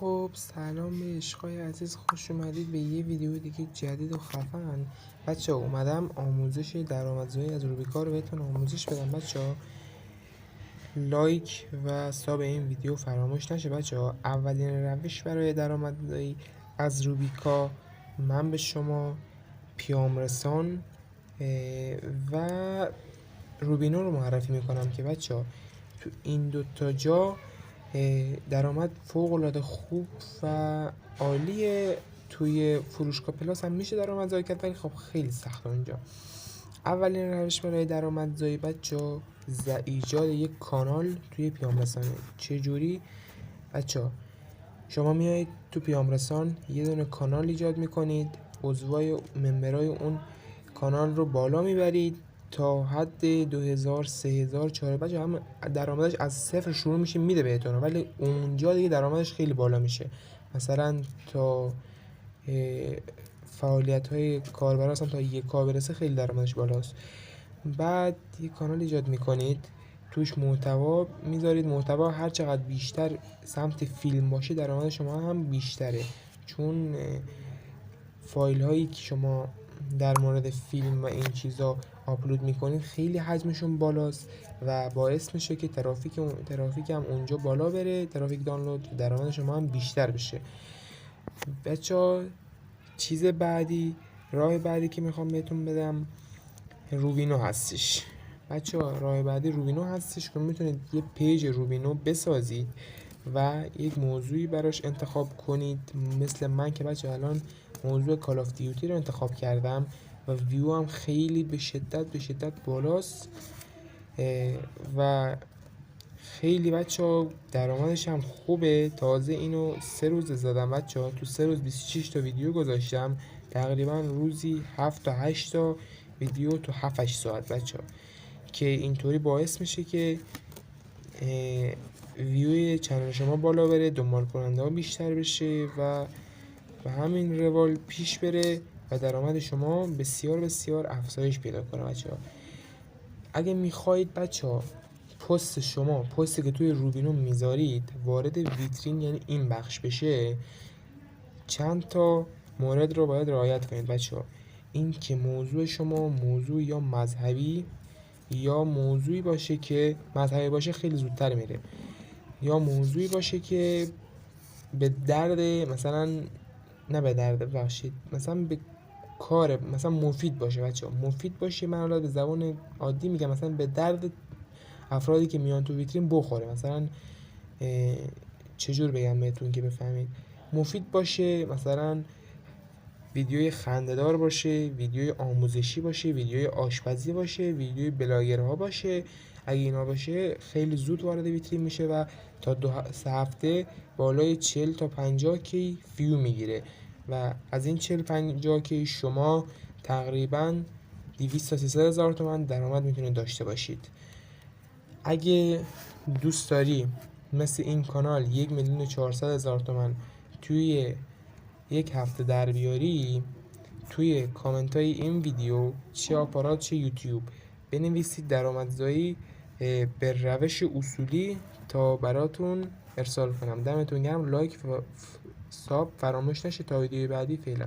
خب سلام به عشقای عزیز، خوش اومدید به یه ویدیو دیگه جدید و خفن. بچه ها اومدم آموزش درآمدزایی از روبیکا رو بهتون آموزش بدم. بچه ها لایک و ساب این ویدیو فراموش نشه. بچه ها اولین روش برای درآمدزایی از روبیکا من به شما پیامرسان و روبینو رو معرفی میکنم که بچه ها تو این دوتا جا درآمد فوق العاده خوب و عالیه. توی فروشگاه پلاس هم میشه درآمدزایی کرد، ولی خب خیلی سخته اونجا. اولین روش برای درآمدزایی بچه‌ها ایجاد یک کانال توی پیام رسانه. چجوری بچه‌ها؟ شما میایید تو پیام رسان یه دونه کانال ایجاد میکنید، عضوای ممبرای اون کانال رو بالا میبرید تا حد 2000 3000 4000. بچه هم درآمدش از صفر شروع میشه میده بهتون، ولی اونجا دیگه درآمدش خیلی بالا میشه. مثلا تا فعالیت های کاربر اصلا تا 1K برسه خیلی درآمدش بالاست. بعد یک کانال ایجاد میکنید، توش محتوا میذارید. محتوا هر چقدر بیشتر سمت فیلم باشه درآمد شما هم بیشتره، چون فایل هایی که شما در مورد فیلم و این چیزا آپلود میکنید خیلی حجمشون بالاست و باعث میشه که ترافیک هم اونجا بالا بره، ترافیک دانلود، درآمد شما هم بیشتر بشه. بچه‌ها چیز بعدی، راه بعدی که میخوام بهتون بدم روبینو هستش. بچه‌ها راه بعدی روبینو هستش که میتونید یه پیج روبینو بسازید و یک موضوعی براش انتخاب کنید. مثل من که بچه الان موضوع کال آف دیوتی رو انتخاب کردم و ویو هم خیلی به شدت بالاست و خیلی بچه ها درآمدش هم خوبه. تازه اینو 3 روز زدم بچه ها، تو 3 روز 26 تا ویدیو گذاشتم، تقریبا روزی 7 تا 8 تا ویدیو تو 7-8 ساعت بچه ها، که اینطوری باعث میشه که ویوی چنل شما بالا بره، دنبال کننده ها بیشتر بشه و به همین روال پیش بره و درآمد شما بسیار افزایش پیدا کنه. بچه ها اگه میخواید بچه ها پستی که توی روبینو میذارید وارد ویترین، یعنی این بخش بشه، چند تا مورد رو باید رعایت کنید بچه ها. این که موضوع شما موضوع یا مذهبی یا موضوعی باشه که مذهبی باشه خیلی زودتر میره، یا موضوعی باشه که به درد مثلا نه به درد باشید، مثلا به کار مثلا مفید باشه. بچه ها مفید باشه، من الان به زبان عادی میگم، مثلا به درد افرادی که میان تو ویترین بخوره. مثلا چجور بگم بهتون که بفهمید؟ مفید باشه، مثلا ویدیوی خنده‌دار باشه، ویدیوی آموزشی باشه، ویدیوی آشپزی باشه، ویدیوی بلاگرها باشه. اگه اینا باشه خیلی زود وارد ویترین میشه و تا 2-3 هفته بالای 40 تا 50 کی ویو میگیره و از این 40-50 کی شما تقریبا 200 تا 300 هزار تومان درآمد میتونید داشته باشید. اگه دوست داری مثل این کانال 1,400,000 تومان توی یک هفته در بیاری، توی کامنت های این ویدیو، چه آپارات چه یوتیوب، بنویسید درآمدزایی به روش اصولی تا براتون ارسال کنم. دمتون گرم. لایک و ساب فراموش نشه. تا ویدیو بعدی، فعلا.